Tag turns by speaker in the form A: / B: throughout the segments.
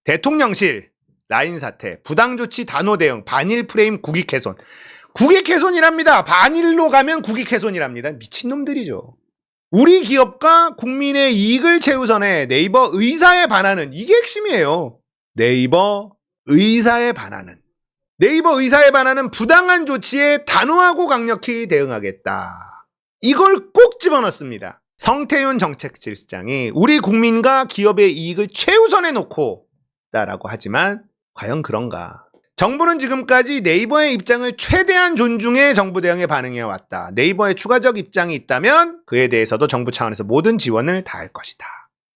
A: 대통령실, 라인 사태, 부당조치 단호 대응, 반일 프레임 국익 훼손. 국익 훼손이랍니다. 반일로 가면 국익 훼손이랍니다. 미친놈들이죠. 우리 기업과 국민의 이익을 최우선해 네이버 의사에 반하는, 이게 핵심이에요. 네이버 의사에 반하는. 네이버 의사에 반하는 부당한 조치에 단호하고 강력히 대응하겠다. 이걸 꼭 집어넣습니다. 성태윤 정책실장이 우리 국민과 기업의 이익을 최우선에 놓고 있다라고 하지만 과연 그런가? 정부는 지금까지 네이버의 입장을 최대한 존중해 정부 대응에 반응해왔다. 네이버의 추가적 입장이 있다면 그에 대해서도 정부 차원에서 모든 지원을 다할 것이다.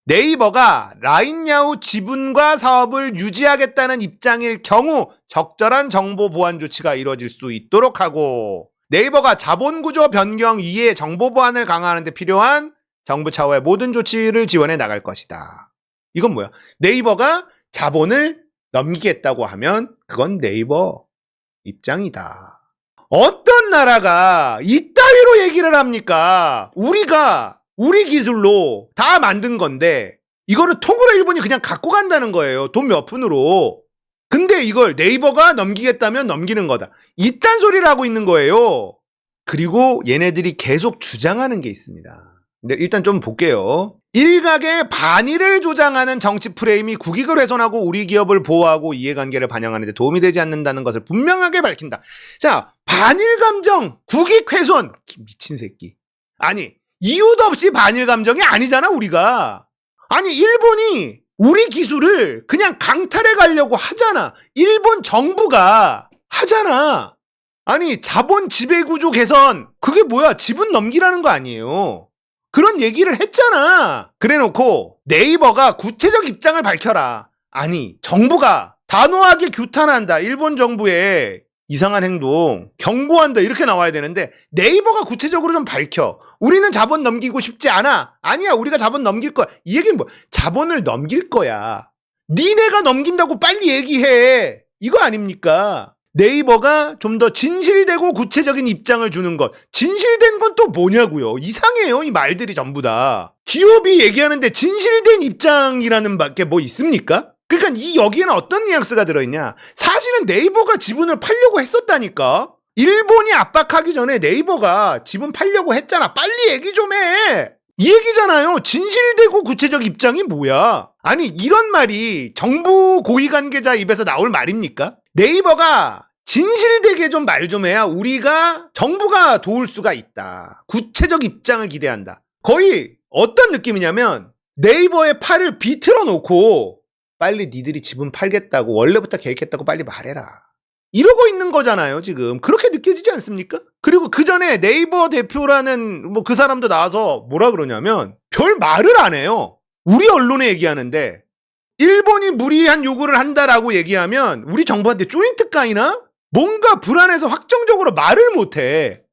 A: 네이버가 라인야후 지분과 사업을 유지하겠다는 입장일 경우 적절한 정보 보안 조치가 이루어질 수 있도록 하고, 네이버가 자본구조 변경 이외에 정보 보안을 강화하는 데 필요한 정부 차원의 모든 조치를 지원해 나갈 것이다. 이건 뭐야? 네이버가 자본을 넘기겠다고 하면 그건 네이버 입장이다. 어떤 나라가 이따위로 얘기를 합니까? 우리가 우리 기술로 다 만든 건데 이거를 통으로 일본이 그냥 갖고 간다는 거예요. 돈 몇 푼으로. 근데 이걸 네이버가 넘기겠다면 넘기는 거다. 이딴 소리를 하고 있는 거예요. 그리고 얘네들이 계속 주장하는 게 있습니다. 근데 일단 좀 볼게요. 일각의 반일을 조장하는 정치 프레임이 국익을 훼손하고 우리 기업을 보호하고 이해관계를 반영하는 데 도움이 되지 않는다는 것을 분명하게 밝힌다. 자, 반일 감정, 국익 훼손. 미친 새끼. 아니, 이유도 없이 반일 감정이 아니잖아, 우리가. 아니, 일본이 우리 기술을 그냥 강탈해 가려고 하잖아. 일본 정부가 하잖아. 아니, 자본 지배구조 개선, 그게 뭐야? 지분 넘기라는 거 아니에요. 그런 얘기를 했잖아. 그래놓고 네이버가 구체적 입장을 밝혀라. 아니, 정부가 단호하게 규탄한다. 일본 정부의 이상한 행동 경고한다. 이렇게 나와야 되는데 네이버가 구체적으로 좀 밝혀. 우리는 자본 넘기고 싶지 않아. 아니야, 우리가 자본 넘길 거야. 이 얘기는 뭐? 자본을 넘길 거야. 니네가 넘긴다고 빨리 얘기해. 이거 아닙니까? 네이버가 좀 더 진실되고 구체적인 입장을 주는 것. 진실된 건 또 뭐냐고요? 이상해요, 이 말들이 전부 다. 기업이 얘기하는데 진실된 입장이라는 밖에 뭐 있습니까? 그러니까 여기에는 어떤 뉘앙스가 들어있냐? 사실은 네이버가 지분을 팔려고 했었다니까. 일본이 압박하기 전에 네이버가 지분 팔려고 했잖아. 빨리 얘기 좀 해. 이 얘기잖아요. 진실되고 구체적 입장이 뭐야? 아니, 이런 말이 정부 고위 관계자 입에서 나올 말입니까? 네이버가 진실되게 좀 말 좀 해야 우리가 정부가 도울 수가 있다. 구체적 입장을 기대한다. 거의 어떤 느낌이냐면 네이버의 팔을 비틀어 놓고 빨리 니들이 지분 팔겠다고 원래부터 계획했다고 빨리 말해라. 이러고 있는 거잖아요, 지금. 그렇게 느껴지지 않습니까? 그리고 그 전에 네이버 대표라는 뭐 그 사람도 나와서 뭐라 그러냐면 별 말을 안 해요. 우리 언론에 얘기하는데 일본이 무리한 요구를 한다라고 얘기하면 우리 정부한테 조인트 까이나? 뭔가 불안해서 확정적으로 말을 못해.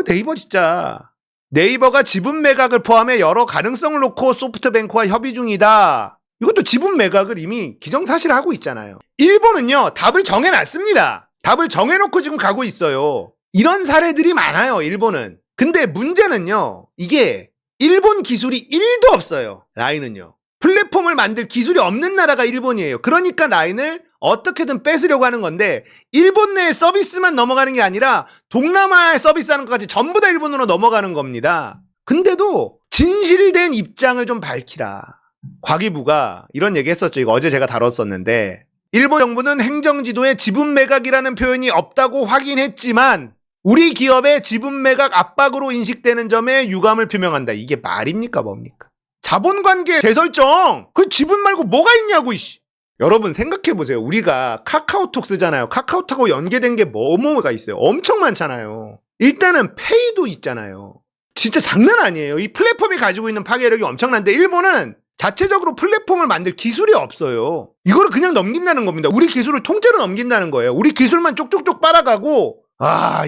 A: 네이버 진짜. 네이버가 지분 매각을 포함해 여러 가능성을 놓고 소프트뱅크와 협의 중이다. 이것도 지분 매각을 이미 기정사실하고 있잖아요. 일본은요, 답을 정해놨습니다. 답을 정해놓고 지금 가고 있어요. 이런 사례들이 많아요, 일본은. 근데 문제는요, 이게 일본 기술이 1도 없어요. 라인은요. 플랫폼을 만들 기술이 없는 나라가 일본이에요. 그러니까 라인을 어떻게든 뺏으려고 하는 건데 일본 내의 서비스만 넘어가는 게 아니라 동남아에 서비스하는 것까지 전부 다 일본으로 넘어가는 겁니다. 근데도 진실된 입장을 좀 밝히라. 과기부가 이런 얘기 했었죠. 이거 어제 제가 다뤘었는데 일본 정부는 행정지도에 지분 매각이라는 표현이 없다고 확인했지만 우리 기업의 지분 매각 압박으로 인식되는 점에 유감을 표명한다. 이게 말입니까 뭡니까? 자본관계 재설정, 그 지분 말고 뭐가 있냐고. 이씨. 여러분 생각해보세요. 우리가 카카오톡 쓰잖아요. 카카오톡하고 연계된 게 뭐가 있어요. 엄청 많잖아요. 일단은 페이도 있잖아요. 진짜 장난 아니에요. 이 플랫폼이 가지고 있는 파괴력이 엄청난데 일본은 자체적으로 플랫폼을 만들 기술이 없어요. 이거를 그냥 넘긴다는 겁니다. 우리 기술을 통째로 넘긴다는 거예요. 우리 기술만 쪽쪽쪽 빨아가고,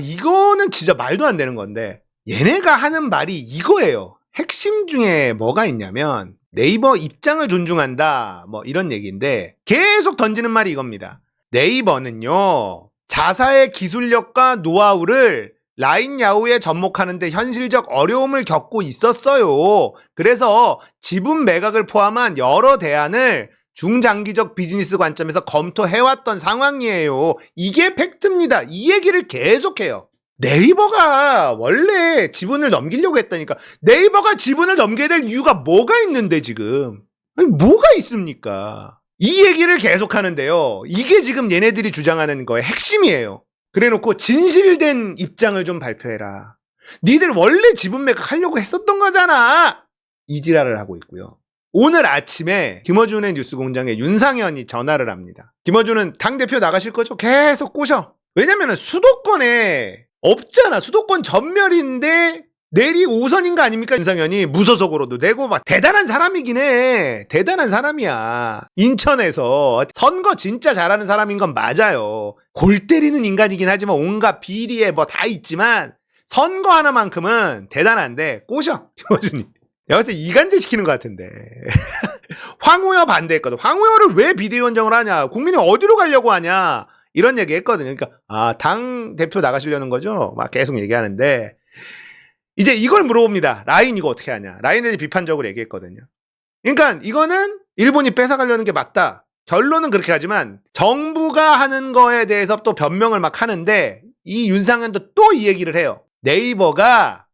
A: 이거는 진짜 말도 안 되는 건데 얘네가 하는 말이 이거예요. 핵심 중에 뭐가 있냐면 네이버 입장을 존중한다 뭐 이런 얘기인데 계속 던지는 말이 이겁니다. 네이버는요, 자사의 기술력과 노하우를 라인 야후에 접목하는데 현실적 어려움을 겪고 있었어요. 그래서 지분 매각을 포함한 여러 대안을 중장기적 비즈니스 관점에서 검토해왔던 상황이에요. 이게 팩트입니다. 이 얘기를 계속해요. 네이버가 원래 지분을 넘기려고 했다니까. 네이버가 지분을 넘겨야 될 이유가 뭐가 있는데 지금. 아니, 뭐가 있습니까? 이 얘기를 계속하는데요. 이게 지금 얘네들이 주장하는 거의 핵심이에요. 그래놓고 진실된 입장을 좀 발표해라. 니들 원래 지분 매각하려고 했었던 거잖아. 이 지랄을 하고 있고요. 오늘 아침에 김어준의 뉴스공장에 윤상현이 전화를 합니다. 김어준은 당대표 나가실 거죠? 계속 꼬셔. 왜냐면은 수도권에 없잖아. 수도권 전멸인데 내리 5선인 거 아닙니까? 윤상현이 무소속으로도 내고 막 대단한 사람이긴 해. 대단한 사람이야. 인천에서 선거 진짜 잘하는 사람인 건 맞아요. 골 때리는 인간이긴 하지만 온갖 비리에 뭐 다 있지만 선거 하나만큼은 대단한데 꼬셔. 김어준이. 내가 봤을 때 이간질 시키는 것 같은데. 황우여 반대했거든. 황우여를 왜 비대위원장을 하냐. 국민이 어디로 가려고 하냐. 이런 얘기 했거든요. 그러니까 당 대표 나가시려는 거죠? 막 계속 얘기하는데 이제 이걸 물어봅니다. 라인 이거 어떻게 하냐. 라인에 대해 비판적으로 얘기했거든요. 그러니까 이거는 일본이 뺏어가려는 게 맞다. 결론은 그렇게 하지만 정부가 하는 거에 대해서 또 변명을 막 하는데 이 윤상현도 또 이 얘기를 해요. 네이버가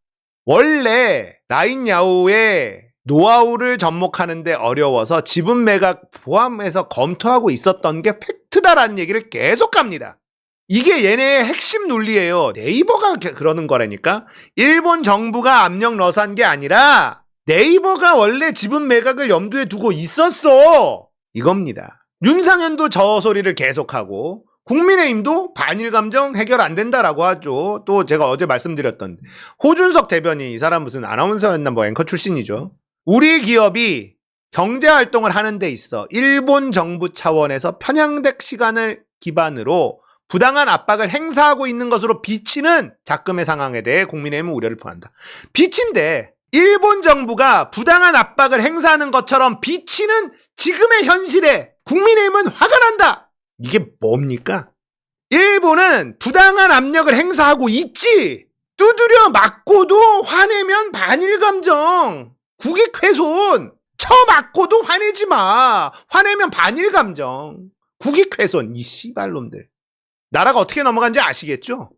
A: 원래 라인 야후의 노하우를 접목하는데 어려워서 지분 매각 포함해서 검토하고 있었던 게 팩트다라는 얘기를 계속 합니다. 이게 얘네의 핵심 논리예요. 네이버가 그러는 거라니까. 일본 정부가 압력 넣어서 한 게 아니라 네이버가 원래 지분 매각을 염두에 두고 있었어. 이겁니다. 윤상현도 저 소리를 계속하고 국민의힘도 반일 감정 해결 안 된다라고 하죠. 또 제가 어제 말씀드렸던 호준석 대변인, 이 사람 무슨 아나운서였나 뭐 앵커 출신이죠. 우리 기업이 경제 활동을 하는 데 있어 일본 정부 차원에서 편향된 시간을 기반으로 부당한 압박을 행사하고 있는 것으로 비치는 작금의 상황에 대해 국민의힘은 우려를 표한다. 비친데 일본 정부가 부당한 압박을 행사하는 것처럼 비치는 지금의 현실에 국민의힘은 화가 난다. 이게 뭡니까? 일본은 부당한 압력을 행사하고 있지. 두드려 맞고도 화내면 반일 감정. 국익 훼손. 쳐맞고도 화내지 마. 화내면 반일 감정. 국익 훼손. 이 씨발놈들. 나라가 어떻게 넘어간지 아시겠죠?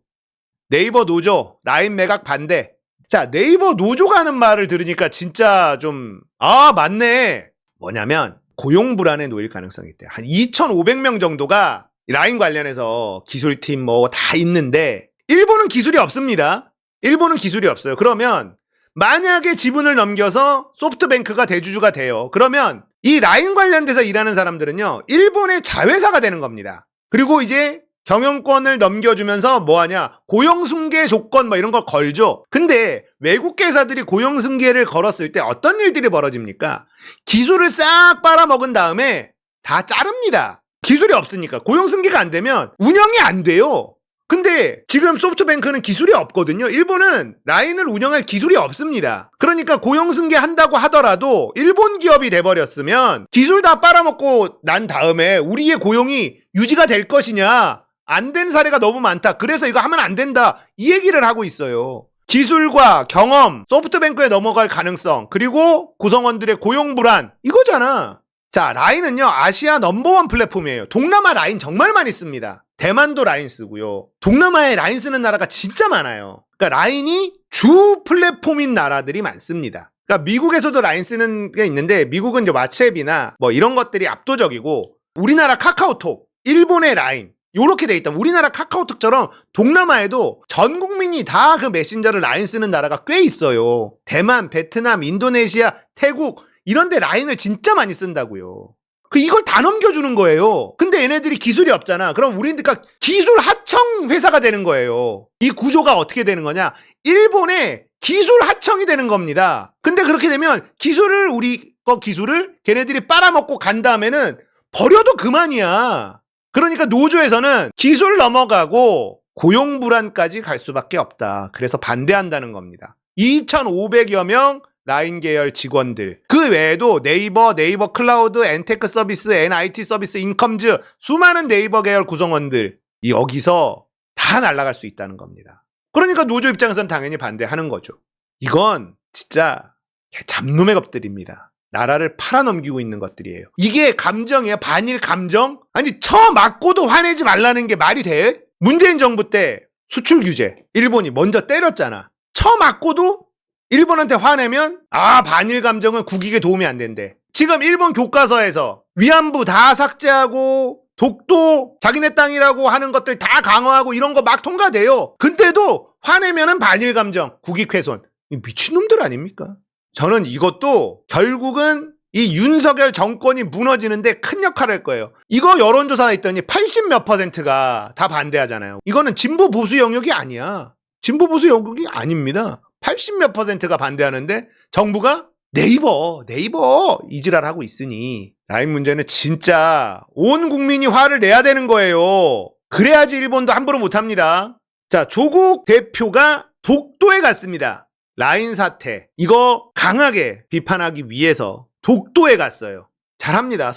A: 네이버 노조, 라인 매각 반대. 자, 네이버 노조가 하는 말을 들으니까 진짜 좀 맞네. 뭐냐면 고용 불안에 놓일 가능성이 있대요. 한 2,500명 정도가 라인 관련해서 기술팀 뭐 다 있는데 일본은 기술이 없습니다. 일본은 기술이 없어요. 그러면 만약에 지분을 넘겨서 소프트뱅크가 대주주가 돼요. 그러면 이 라인 관련돼서 일하는 사람들은요. 일본의 자회사가 되는 겁니다. 그리고 이제 경영권을 넘겨주면서 뭐하냐, 고용승계 조건 뭐 이런 걸 걸죠. 근데 외국 회사들이 고용승계를 걸었을 때 어떤 일들이 벌어집니까? 기술을 싹 빨아먹은 다음에 다 자릅니다. 기술이 없으니까. 고용승계가 안 되면 운영이 안 돼요. 근데 지금 소프트뱅크는 기술이 없거든요. 일본은 라인을 운영할 기술이 없습니다. 그러니까 고용승계 한다고 하더라도 일본 기업이 돼버렸으면 기술 다 빨아먹고 난 다음에 우리의 고용이 유지가 될 것이냐, 안 된 사례가 너무 많다. 그래서 이거 하면 안 된다. 이 얘기를 하고 있어요. 기술과 경험, 소프트뱅크에 넘어갈 가능성, 그리고 구성원들의 고용 불안, 이거잖아. 자, 라인은요, 아시아 넘버원 플랫폼이에요. 동남아 라인 정말 많이 씁니다. 대만도 라인 쓰고요. 동남아에 라인 쓰는 나라가 진짜 많아요. 그러니까 라인이 주 플랫폼인 나라들이 많습니다. 그러니까 미국에서도 라인 쓰는 게 있는데 미국은 이제 왓츠앱이나 뭐 이런 것들이 압도적이고, 우리나라 카카오톡, 일본의 라인, 요렇게 돼 있다. 우리나라 카카오톡처럼 동남아에도 전 국민이 다 그 메신저를 라인 쓰는 나라가 꽤 있어요. 대만, 베트남, 인도네시아, 태국 이런 데 라인을 진짜 많이 쓴다고요. 이걸 다 넘겨주는 거예요. 근데 얘네들이 기술이 없잖아. 그럼 우리는 그러니까 기술 하청 회사가 되는 거예요. 이 구조가 어떻게 되는 거냐? 일본의 기술 하청이 되는 겁니다. 근데 그렇게 되면 우리 기술을 걔네들이 빨아먹고 간 다음에는 버려도 그만이야. 그러니까 노조에서는 기술 넘어가고 고용 불안까지 갈 수밖에 없다. 그래서 반대한다는 겁니다. 2,500여 명 라인 계열 직원들, 그 외에도 네이버 클라우드, 엔테크 서비스, NIT 서비스, 인컴즈, 수많은 네이버 계열 구성원들, 여기서 다 날아갈 수 있다는 겁니다. 그러니까 노조 입장에서는 당연히 반대하는 거죠. 이건 진짜 잡놈의 겁들입니다. 나라를 팔아넘기고 있는 것들이에요. 이게 감정이에요. 반일 감정? 아니 처맞고도 화내지 말라는 게 말이 돼? 문재인 정부 때 수출 규제 일본이 먼저 때렸잖아. 처맞고도 일본한테 화내면 반일 감정은 국익에 도움이 안 된대. 지금 일본 교과서에서 위안부 다 삭제하고 독도 자기네 땅이라고 하는 것들 다 강화하고 이런 거 막 통과돼요. 근데도 화내면은 반일 감정, 국익 훼손. 미친놈들 아닙니까? 저는 이것도 결국은 이 윤석열 정권이 무너지는데 큰 역할을 할 거예요. 이거 여론조사 했더니 80몇 %가 다 반대하잖아요. 이거는 진보 보수 영역이 아니야. 진보 보수 영역이 아닙니다. 80몇 %가 반대하는데 정부가 네이버 이지랄 하고 있으니 라인 문제는 진짜 온 국민이 화를 내야 되는 거예요. 그래야지 일본도 함부로 못합니다. 자, 조국 대표가 독도에 갔습니다. 라인 사태 이거 강하게 비판하기 위해서 독도에 갔어요. 잘합니다.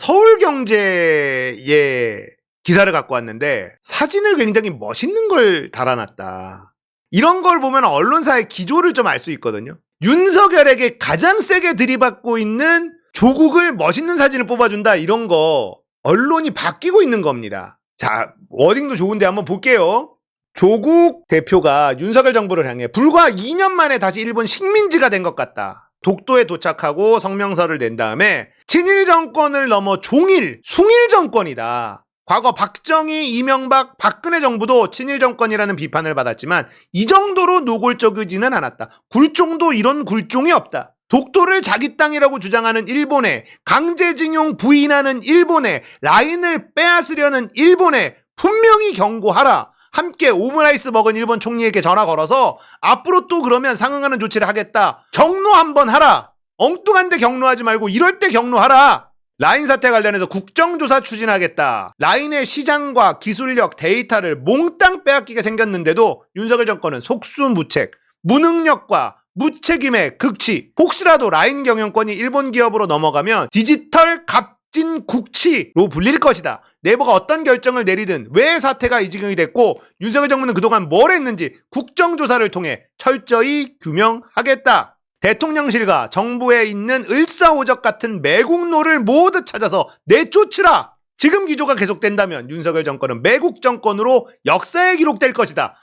A: 서울경제에 기사를 갖고 왔는데 사진을 굉장히 멋있는 걸 달아놨다. 이런 걸 보면 언론사의 기조를 좀 알 수 있거든요. 윤석열에게 가장 세게 들이받고 있는 조국을 멋있는 사진을 뽑아준다. 이런 거 언론이 바뀌고 있는 겁니다. 자, 워딩도 좋은데 한번 볼게요. 조국 대표가 윤석열 정부를 향해 불과 2년 만에 다시 일본 식민지가 된 것 같다. 독도에 도착하고 성명서를 낸 다음에 친일 정권을 넘어 숭일 정권이다. 과거 박정희, 이명박, 박근혜 정부도 친일 정권이라는 비판을 받았지만 이 정도로 노골적이지는 않았다. 굴종도 이런 굴종이 없다. 독도를 자기 땅이라고 주장하는 일본에, 강제징용 부인하는 일본에, 라인을 빼앗으려는 일본에 분명히 경고하라. 함께 오므라이스 먹은 일본 총리에게 전화 걸어서 앞으로 또 그러면 상응하는 조치를 하겠다. 경로 한번 하라. 엉뚱한데 경로하지 말고 이럴 때 경로하라. 라인 사태 관련해서 국정조사 추진하겠다. 라인의 시장과 기술력, 데이터를 몽땅 빼앗기게 생겼는데도 윤석열 정권은 속수무책, 무능력과 무책임의 극치. 혹시라도 라인 경영권이 일본 기업으로 넘어가면 디지털 갑진 국치로 불릴 것이다. 네이버가 어떤 결정을 내리든 왜 사태가 이 지경이 됐고 윤석열 정부는 그동안 뭘 했는지 국정조사를 통해 철저히 규명하겠다. 대통령실과 정부에 있는 을사오적 같은 매국노를 모두 찾아서 내쫓으라. 지금 기조가 계속된다면 윤석열 정권은 매국 정권으로 역사에 기록될 것이다.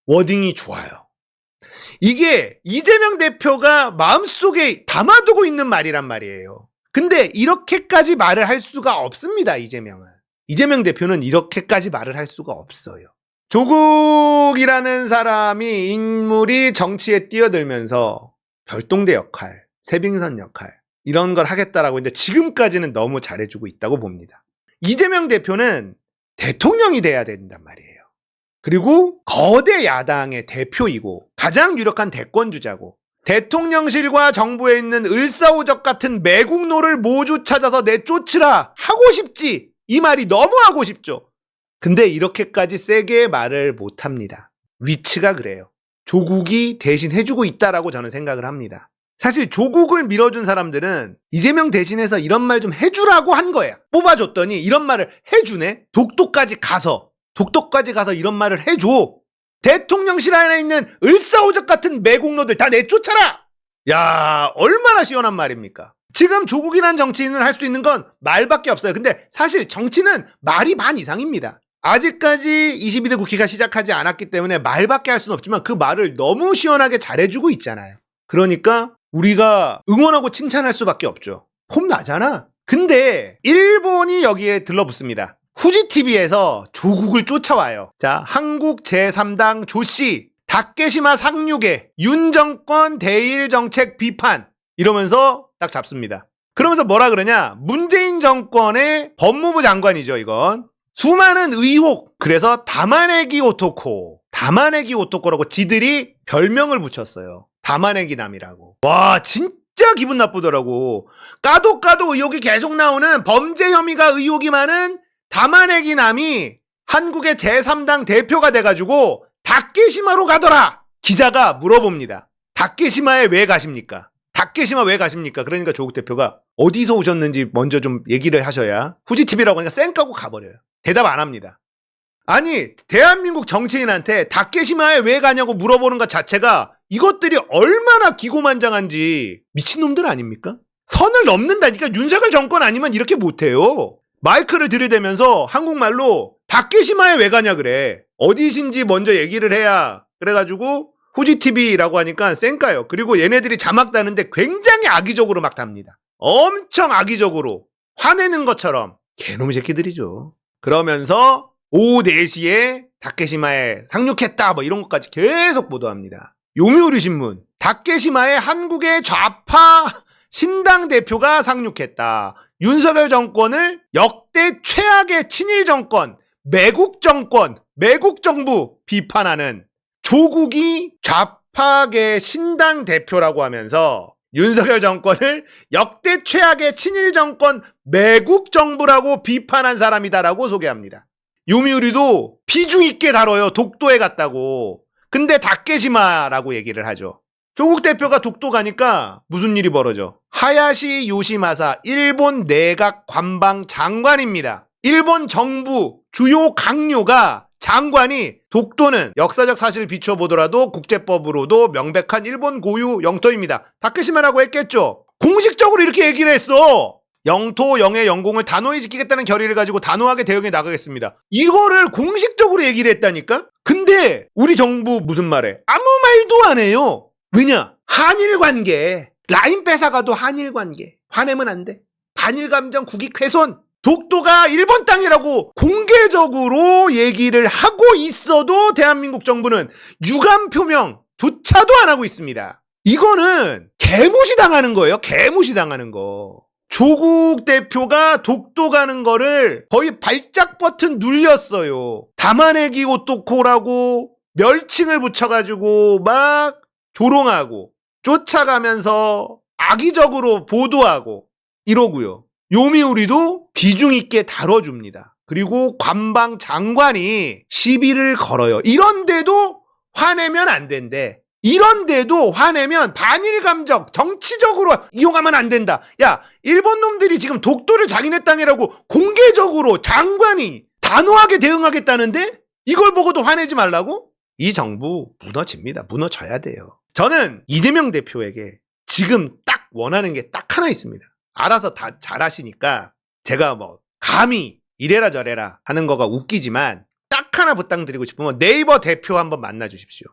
A: 워딩이 좋아요. 이게 이재명 대표가 마음속에 담아두고 있는 말이란 말이에요. 근데 이렇게까지 말을 할 수가 없습니다. 이재명 대표는 이렇게까지 말을 할 수가 없어요. 조국이라는 사람이 인물이 정치에 뛰어들면서 별동대 역할, 세빙선 역할 이런 걸 하겠다라고 했는데 지금까지는 너무 잘해주고 있다고 봅니다. 이재명 대표는 대통령이 돼야 된단 말이에요. 그리고 거대 야당의 대표이고 가장 유력한 대권주자고 대통령실과 정부에 있는 을사오적 같은 매국노를 모두 찾아서 내쫓으라 하고 싶지. 이 말이 너무 하고 싶죠. 근데 이렇게까지 세게 말을 못합니다. 위치가 그래요. 조국이 대신 해주고 있다라고 저는 생각을 합니다. 사실 조국을 밀어준 사람들은 이재명 대신해서 이런 말 좀 해주라고 한 거야. 뽑아줬더니 이런 말을 해주네. 독도까지 가서 이런 말을 해줘. 대통령실 안에 있는 을사오적 같은 매국노들 다 내쫓아라. 야, 얼마나 시원한 말입니까? 지금 조국이란 정치인은 할 수 있는 건 말밖에 없어요. 근데 사실 정치는 말이 반 이상입니다. 아직까지 22대 국회가 시작하지 않았기 때문에 말밖에 할 수는 없지만 그 말을 너무 시원하게 잘해주고 있잖아요. 그러니까 우리가 응원하고 칭찬할 수밖에 없죠. 폼나잖아. 근데 일본이 여기에 들러붙습니다. 후지TV에서 조국을 쫓아와요. 자, 한국 제3당 조씨, 다케시마 상륙에 윤 정권 대일 정책 비판 이러면서 딱 잡습니다. 그러면서 뭐라 그러냐? 문재인 정권의 법무부 장관이죠, 이건. 수많은 의혹, 그래서 담아내기 오토코라고 지들이 별명을 붙였어요. 담아내기 남이라고. 와, 진짜 기분 나쁘더라고. 까도 의혹이 계속 나오는 범죄 혐의가 의혹이 많은 담아내기 남이 한국의 제3당 대표가 돼가지고 다케시마로 가더라. 기자가 물어봅니다. 다케시마에 왜 가십니까? 그러니까 조국 대표가 어디서 오셨는지 먼저 좀 얘기를 하셔야 후지TV라고 하니까 쌩 까고 가버려요. 대답 안 합니다. 아니, 대한민국 정치인한테 다케시마에 왜 가냐고 물어보는 것 자체가 이것들이 얼마나 기고만장한지 미친놈들 아닙니까? 선을 넘는다니까. 윤석열 정권 아니면 이렇게 못해요. 마이크를 들이대면서 한국말로 다케시마에 왜 가냐 그래. 어디신지 먼저 얘기를 해야. 그래가지고 후지TV라고 하니까 쌩까요. 그리고 얘네들이 자막 다는데 굉장히 악의적으로 막 답니다. 엄청 악의적으로 화내는 것처럼 개놈 새끼들이죠. 그러면서 오후 4시에 다케시마에 상륙했다 뭐 이런 것까지 계속 보도합니다. 요미우리 신문, 다케시마에 한국의 좌파 신당 대표가 상륙했다. 윤석열 정권을 역대 최악의 친일 정권, 매국 정권, 매국 정부 비판하는 조국이 좌파계 신당 대표라고 하면서 윤석열 정권을 역대 최악의 친일 정권, 매국 정부라고 비판한 사람이다라고 소개합니다. 요미우리도 비중 있게 다뤄요. 독도에 갔다고. 근데 다케시마라고 얘기를 하죠. 조국 대표가 독도 가니까 무슨 일이 벌어져? 하야시 요시마사 일본 내각 관방 장관입니다. 일본 정부 주요 강요가 장관이 독도는 역사적 사실을 비춰보더라도 국제법으로도 명백한 일본 고유 영토입니다. 다케시마라고 했겠죠. 공식적으로 이렇게 얘기를 했어. 영토, 영해, 영공을 단호히 지키겠다는 결의를 가지고 단호하게 대응해 나가겠습니다. 이거를 공식적으로 얘기를 했다니까? 근데 우리 정부 무슨 말해? 아무 말도 안 해요. 왜냐? 한일 관계. 라인 뺏어가도 한일 관계. 화내면 안 돼. 반일 감정 국익 훼손. 독도가 일본 땅이라고 공개적으로 얘기를 하고 있어도 대한민국 정부는 유감 표명조차도 안 하고 있습니다. 이거는 개무시당하는 거예요. 개무시당하는 거. 조국 대표가 독도 가는 거를 거의 발작 버튼 눌렸어요. 담아내기 오토코라고 멸칭을 붙여가지고 막 조롱하고 쫓아가면서 악의적으로 보도하고 이러고요. 요미우리도 비중 있게 다뤄줍니다. 그리고 관방 장관이 시비를 걸어요. 이런데도 화내면 안 된대. 이런데도 화내면 반일 감정 정치적으로 이용하면 안 된다. 야, 일본 놈들이 지금 독도를 자기네 땅이라고 공개적으로 장관이 단호하게 대응하겠다는데 이걸 보고도 화내지 말라고? 이 정부 무너집니다. 무너져야 돼요. 저는 이재명 대표에게 지금 딱 원하는 게 딱 하나 있습니다. 알아서 다 잘하시니까 제가 뭐 감히 이래라 저래라 하는 거가 웃기지만 딱 하나 부탁드리고 싶으면 네이버 대표 한번 만나 주십시오.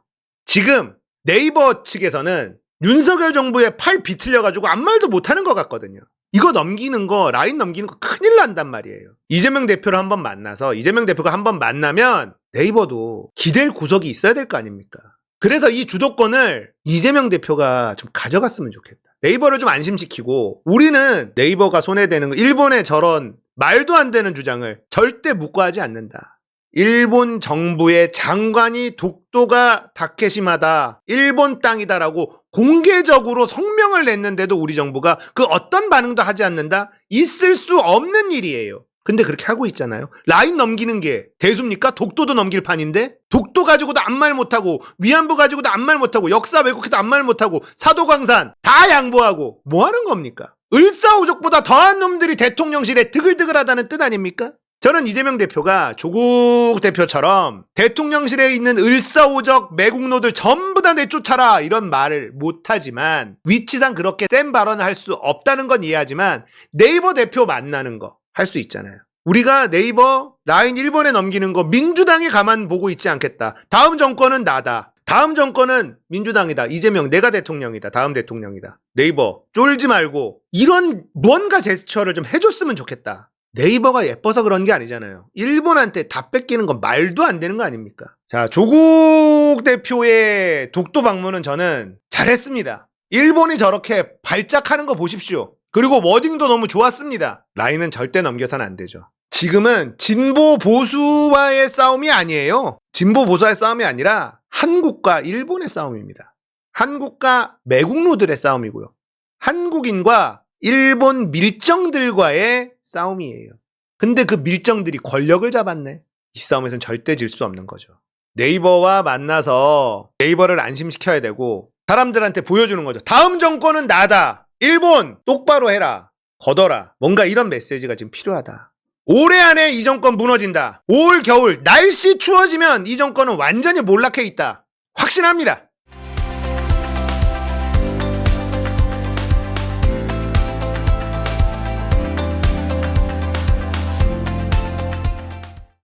A: 지금 네이버 측에서는 윤석열 정부의 팔 비틀려가지고 아무 말도 못하는 것 같거든요. 이거 넘기는 거, 라인 넘기는 거 큰일 난단 말이에요. 이재명 대표를 한번 만나서 이재명 대표가 한번 만나면 네이버도 기댈 구석이 있어야 될 거 아닙니까? 그래서 이 주도권을 이재명 대표가 좀 가져갔으면 좋겠다. 네이버를 좀 안심시키고 우리는 네이버가 손해되는 거, 일본의 저런 말도 안 되는 주장을 절대 묵과하지 않는다. 일본 정부의 장관이 독도가 다케시마다 일본 땅이다라고 공개적으로 성명을 냈는데도 우리 정부가 그 어떤 반응도 하지 않는다? 있을 수 없는 일이에요. 근데 그렇게 하고 있잖아요. 라인 넘기는 게 대수입니까? 독도도 넘길 판인데? 독도 가지고도 아무 말 못하고 위안부 가지고도 아무 말 못하고 역사 왜곡해도 아무 말 못하고 사도광산 다 양보하고 뭐 하는 겁니까? 을사오적보다 더한 놈들이 대통령실에 드글드글하다는 뜻 아닙니까? 저는 이재명 대표가 조국 대표처럼 대통령실에 있는 을사오적 매국노들 전부 다 내쫓아라 이런 말을 못하지만 위치상 그렇게 센 발언을 할 수 없다는 건 이해하지만 네이버 대표 만나는 거 할 수 있잖아요. 우리가 네이버 라인 일본에 넘기는 거 민주당이 가만 보고 있지 않겠다. 다음 정권은 나다. 다음 정권은 민주당이다. 이재명 내가 대통령이다. 다음 대통령이다. 네이버 쫄지 말고 이런 뭔가 제스처를 좀 해줬으면 좋겠다. 네이버가 예뻐서 그런 게 아니잖아요. 일본한테 다 뺏기는 건 말도 안 되는 거 아닙니까? 자, 조국 대표의 독도 방문은 저는 잘했습니다. 일본이 저렇게 발작하는 거 보십시오. 그리고 워딩도 너무 좋았습니다. 라인은 절대 넘겨서는 안 되죠. 지금은 진보 보수와의 싸움이 아니에요. 진보 보수와의 싸움이 아니라 한국과 일본의 싸움입니다. 한국과 매국노들의 싸움이고요. 한국인과 일본 밀정들과의 싸움이에요. 근데 그 밀정들이 권력을 잡았네. 이 싸움에서는 절대 질 수 없는 거죠. 네이버와 만나서 네이버를 안심시켜야 되고 사람들한테 보여주는 거죠. 다음 정권은 나다. 일본 똑바로 해라. 걷어라. 뭔가 이런 메시지가 지금 필요하다. 올해 안에 이 정권 무너진다. 올 겨울 날씨 추워지면 이 정권은 완전히 몰락해 있다. 확신합니다.